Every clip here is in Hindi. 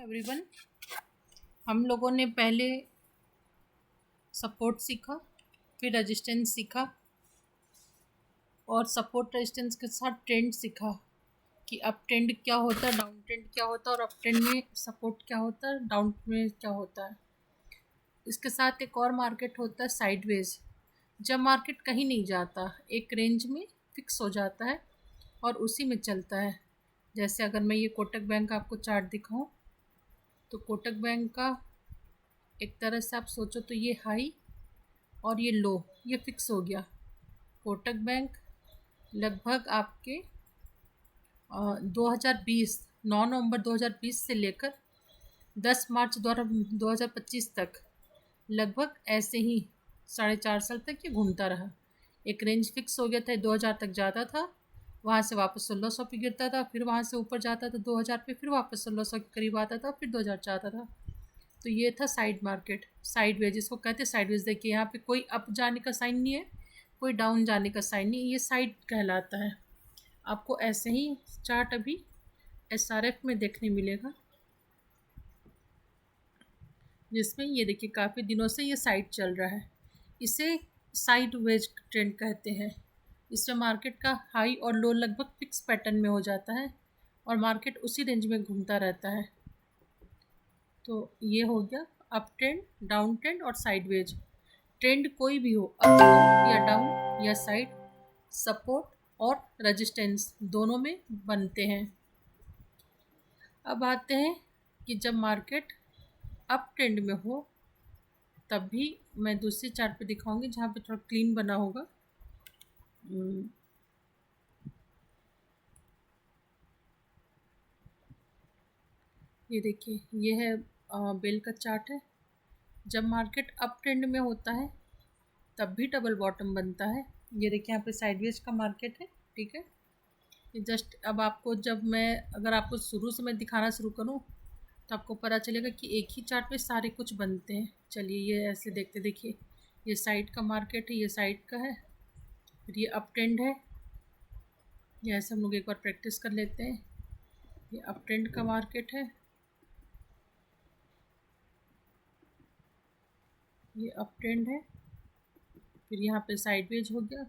एवरीवन, हम लोगों ने पहले सपोर्ट सीखा, फिर रेजिस्टेंस सीखा और सपोर्ट रेजिस्टेंस के साथ ट्रेंड सीखा कि अप ट्रेंड क्या होता है, डाउन ट्रेंड क्या होता है और अप ट्रेंड में सपोर्ट क्या होता है, डाउन में क्या होता है। इसके साथ एक और मार्केट होता है साइडवेज, जब मार्केट कहीं नहीं जाता, एक रेंज में फिक्स हो जाता है और उसी में चलता है। जैसे अगर मैं ये कोटक बैंक का आपको चार्ट दिखाऊं तो कोटक बैंक का एक तरह से आप सोचो तो ये हाई और ये लो, ये फिक्स हो गया। कोटक बैंक लगभग आपके 2020 9 नवंबर 2020 से लेकर 10 मार्च 2025 तक लगभग ऐसे ही 4.5 साल तक ये घूमता रहा। एक रेंज फिक्स हो गया था, 2000 तक जाता था, वहाँ से वापस 1600 पे गिरता था, फिर वहाँ से ऊपर जाता था 2000 पे, फिर वापस 1600 के करीब आता था, फिर 2000 जाता था। तो ये था साइड मार्केट, साइडवेज जिसको कहते हैं साइडवेज। देखिए यहाँ पे कोई अप जाने का साइन नहीं है, कोई डाउन जाने का साइन नहीं, ये साइड कहलाता है। आपको ऐसे ही चार्ट अभी एसआरएफ में देखने मिलेगा, जिसमें ये देखिए काफ़ी दिनों से ये साइड चल रहा है। इसे साइडवेज ट्रेंड कहते हैं। इसमें मार्केट का हाई और लो लगभग फिक्स पैटर्न में हो जाता है और मार्केट उसी रेंज में घूमता रहता है। तो ये हो गया अप ट्रेंड, डाउन ट्रेंड और साइडवेज। ट्रेंड कोई भी हो, अप हो या डाउन या साइड, सपोर्ट और रेजिस्टेंस दोनों में बनते हैं। अब आते हैं कि जब मार्केट अप ट्रेंड में हो तब भी मैं दूसरी चार्ट पे दिखाऊंगी जहाँ पे थोड़ा क्लीन बना होगा। ये देखिए, ये है बेल का चार्ट है। जब मार्केट अप ट्रेंड में होता है तब भी डबल बॉटम बनता है। ये देखिए यहाँ पे साइडवेज का मार्केट है, ठीक है। ये जस्ट अब आपको जब मैं अगर आपको शुरू से मैं दिखाना शुरू करूँ तो आपको पता चलेगा कि एक ही चार्ट पे सारे कुछ बनते हैं। चलिए ये ऐसे देखते, देखिए ये साइड का मार्केट है, ये साइड का है, फिर ये अप ट्रेंड है। ये ऐसे हम लोग एक बार प्रैक्टिस कर लेते हैं। ये अप ट्रेंड का मार्केट है, ये अप ट्रेंड है, फिर यहाँ पे साइडवेज हो गया,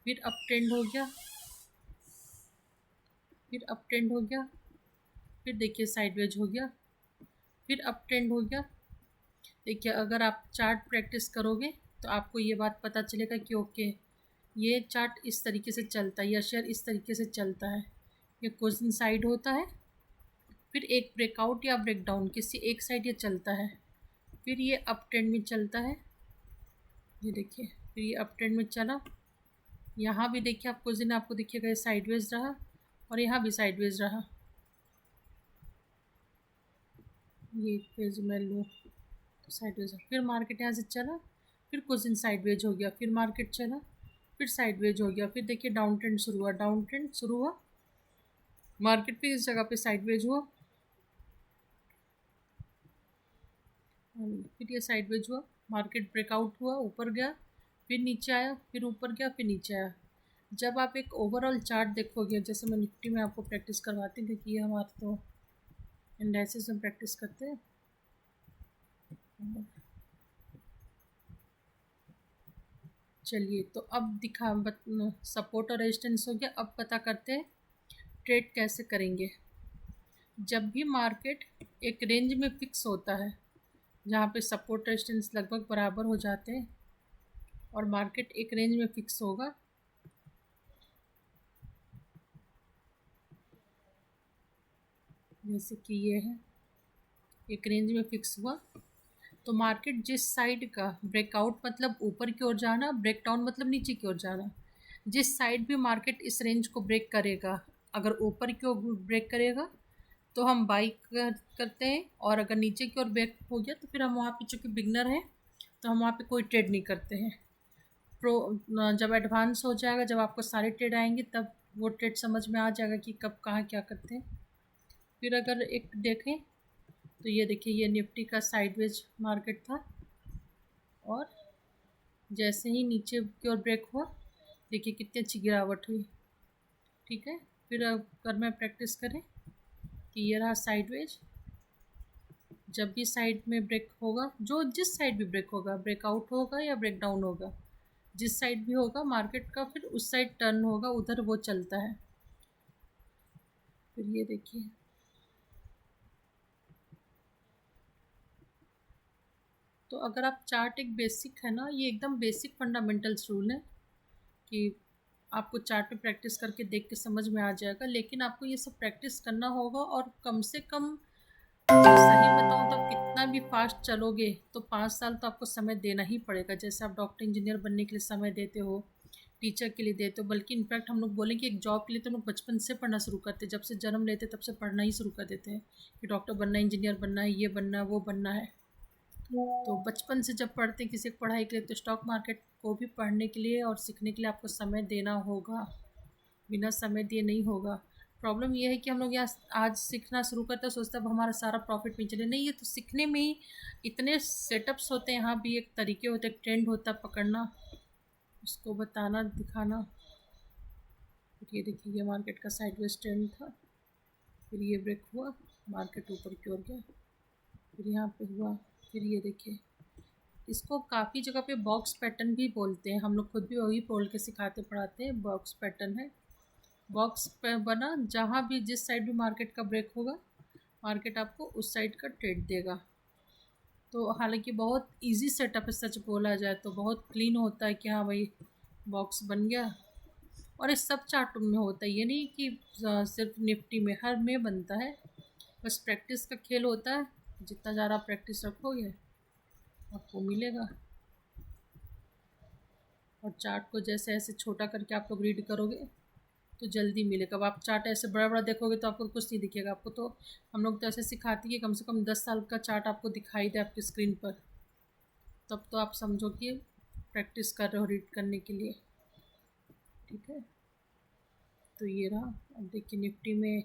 फिर अप ट्रेंड हो गया, फिर अप ट्रेंड हो गया, फिर देखिए साइडवेज हो गया, फिर अप ट्रेंड हो गया। देखिए अगर आप चार्ट प्रैक्टिस करोगे तो आपको ये बात पता चलेगा कि ओके ये चार्ट इस तरीके से चलता है, या शेयर इस तरीके से चलता है। ये कुछ दिन साइड होता है, फिर एक ब्रेकआउट या ब्रेकडाउन किसी एक साइड ये चलता है, फिर ये अप ट्रेंड में चलता है। ये देखिए फिर ये अप ट्रेंड में चला, यहाँ भी देखिए आप कुछ दिन आपको देखिएगा ये साइडवेज रहा और यहाँ भी साइडवेज रहा। ये पेज में लूँ तो साइडवेज, फिर मार्केट यहाँ से चला, फिर कुछ दिन साइडवेज हो गया, फिर मार्केट चला, फिर साइडवेज हो गया, फिर देखिए डाउन ट्रेंड शुरू हुआ, डाउन ट्रेंड शुरू हुआ, मार्केट फिर इस जगह पे साइडवेज हुआ, फिर ये साइडवेज हुआ, मार्केट ब्रेकआउट हुआ, ऊपर गया, फिर नीचे आया, फिर ऊपर गया, फिर नीचे आया। जब आप एक ओवरऑल चार्ट देखोगे, जैसे मैं निफ्टी में आपको प्रैक्टिस करवाती हूँ क्योंकि ये हमारे तो इंडाइसिस में प्रैक्टिस करते हैं। चलिए तो अब सपोर्ट और रेजिस्टेंस हो गया। अब पता करते हैं ट्रेड कैसे करेंगे। जब भी मार्केट एक रेंज में फिक्स होता है जहाँ पे सपोर्ट रेजिस्टेंस लगभग बराबर हो जाते हैं और मार्केट एक रेंज में फिक्स होगा, जैसे कि ये है एक रेंज में फिक्स हुआ, तो मार्केट जिस साइड का ब्रेकआउट मतलब ऊपर की ओर जाना, ब्रेकडाउन मतलब नीचे की ओर जाना, जिस साइड भी मार्केट इस रेंज को ब्रेक करेगा, अगर ऊपर की ओर ब्रेक करेगा तो हम बाई करते हैं, और अगर नीचे की ओर ब्रेक हो गया तो फिर हम वहाँ पे चूँकि बिगनर हैं तो हम वहाँ पे कोई ट्रेड नहीं करते हैं। जब एडवांस हो जाएगा, जब आपको सारे ट्रेड आएंगे तब वो ट्रेड समझ में आ जाएगा कि कब कहाँ क्या करते हैं। फिर अगर एक देखें तो ये देखिए ये निफ्टी का साइडवेज मार्केट था और जैसे ही नीचे की ओर ब्रेक हुआ देखिए कितनी अच्छी गिरावट हुई, ठीक है। फिर अगर मैं प्रैक्टिस करें कि ये रहा साइडवेज, जब भी साइड में ब्रेक होगा, जो जिस साइड भी ब्रेक होगा, ब्रेकआउट होगा या ब्रेक डाउन होगा, जिस साइड भी होगा मार्केट का फिर उस साइड टर्न होगा, उधर वो चलता है। फिर ये देखिए, तो अगर आप चार्ट एक बेसिक है ना, ये एकदम बेसिक फंडामेंटल्स रूल है कि आपको चार्ट पे प्रैक्टिस करके देख के समझ में आ जाएगा, लेकिन आपको ये सब प्रैक्टिस करना होगा और कम से कम सही बताऊँ तो कितना भी फास्ट चलोगे तो 5 साल तो आपको समय देना ही पड़ेगा। जैसे आप डॉक्टर इंजीनियर बनने के लिए समय देते हो, टीचर के लिए देते हो, बल्कि इनफैक्ट हम लोग बोलें कि एक जॉब के लिए तो लोग बचपन से पढ़ना शुरू करते हैं, जब से जन्म लेते तब से पढ़ना ही शुरू कर देते हैं कि डॉक्टर बनना है, इंजीनियर बनना है, ये बनना है, वो बनना है। तो बचपन से जब पढ़ते हैं किसी की पढ़ाई के लिए, तो स्टॉक मार्केट को भी पढ़ने के लिए और सीखने के लिए आपको समय देना होगा, बिना समय दिए नहीं होगा। प्रॉब्लम ये है कि हम लोग यहाँ आज सीखना शुरू करते हैं, सोचते हैं अब हमारा सारा प्रॉफिट में चले, नहीं, ये तो सीखने में ही इतने सेटअप्स होते हैं, यहाँ भी एक तरीके होते हैं, ट्रेंड होता है पकड़ना, उसको बताना, दिखाना। फिर ये देखिए, ये मार्केट का साइडवेज ट्रेंड था, फिर ये ब्रेक हुआ, मार्केट ऊपर की ओर गया, फिर यहाँ पे हुआ, फिर ये देखिए, इसको काफ़ी जगह पे बॉक्स पैटर्न भी बोलते हैं, हम लोग खुद भी वही बोल के सिखाते पढ़ाते हैं, बॉक्स पैटर्न है। बॉक्स पे बना, जहाँ भी जिस साइड भी मार्केट का ब्रेक होगा, मार्केट आपको उस साइड का ट्रेड देगा। तो हालांकि बहुत इजी सेटअप है, सच बोला जाए तो बहुत क्लीन होता है कि हाँ भाई बॉक्स बन गया। और ये सब चार्टों में होता है, ये नहीं कि सिर्फ निफ्टी में, हर में बनता है, बस प्रैक्टिस का खेल होता है, जितना ज़्यादा प्रैक्टिस रखोगे आपको मिलेगा। और चार्ट को जैसे ऐसे छोटा करके आप लोग रीड करोगे तो जल्दी मिलेगा। अब आप चार्ट ऐसे बड़ा बड़ा देखोगे तो आपको कुछ नहीं दिखेगा, आपको तो हम लोग तो ऐसे सिखाते हैं कि कम से कम 10 साल का चार्ट आपको दिखाई दे आपकी स्क्रीन पर, तब तो आप समझो कि प्रैक्टिस कर रहे हो रीड करने के लिए। ठीक है, तो ये रहा। अब देखिए निफ्टी में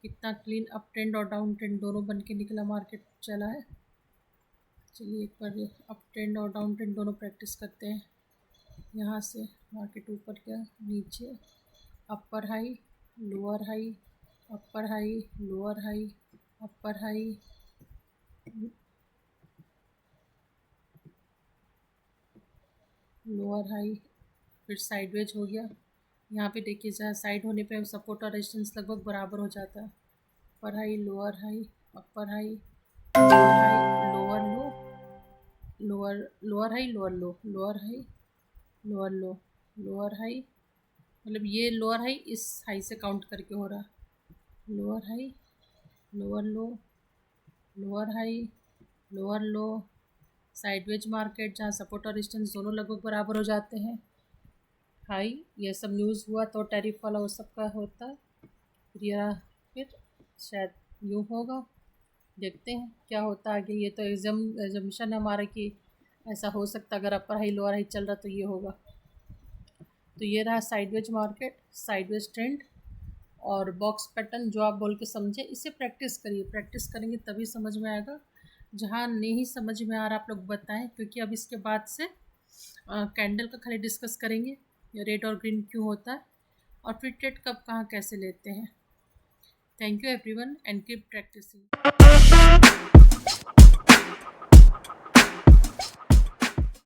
कितना क्लीन अप ट्रेंड और डाउन ट्रेंड दोनों बन के निकला, मार्केट चला है। चलिए एक बार अप ट्रेंड और डाउन ट्रेंड दोनों प्रैक्टिस करते हैं। यहाँ से मार्केट ऊपर गया, नीचे, अपर हाई, लोअर हाई, अपर हाई, लोअर हाई, अपर हाई, लोअर हाई, फिर साइडवेज हो गया। यहाँ पे देखिए जहाँ साइड होने पे सपोर्ट और रेजिस्टेंस लगभग बराबर हो जाता है। अपर हाई, लोअर हाई, अपर हाई, लोअर हाई, लोअर लो, लोअर लोअर हाई, लोअर लो, लोअर हाई, लोअर लो, लोअर हाई, मतलब ये लोअर हाई इस हाई से काउंट करके हो रहा, लोअर हाई, लोअर लो, लोअर हाई, लोअर लो, साइडवेज मार्केट जहाँ सपोर्ट और रेजिस्टेंस दोनों लगभग बराबर हो जाते हैं, हाई, ये सब न्यूज़ हुआ तो टैरिफ वाला वो सब का होता है। फिर शायद यूँ होगा, देखते हैं क्या होता है आगे। ये तो एग्जामिशन है हमारा कि ऐसा हो सकता है, अगर अपर हाई लोअर हाई चल रहा तो ये होगा। तो ये रहा साइडवेज मार्केट, साइडवेज ट्रेंड और बॉक्स पैटर्न, जो आप बोल के समझे, इसे प्रैक्टिस करिए, प्रैक्टिस करेंगे तभी समझ में आएगा। जहाँ नहीं समझ में आ रहा आप लोग बताएं, क्योंकि अब इसके बाद से कैंडल का खाली डिस्कस करेंगे, रेड और ग्रीन क्यों होता है, और फिर ट्रेड कब कहाँ कैसे लेते हैं। Thank you everyone and keep practising.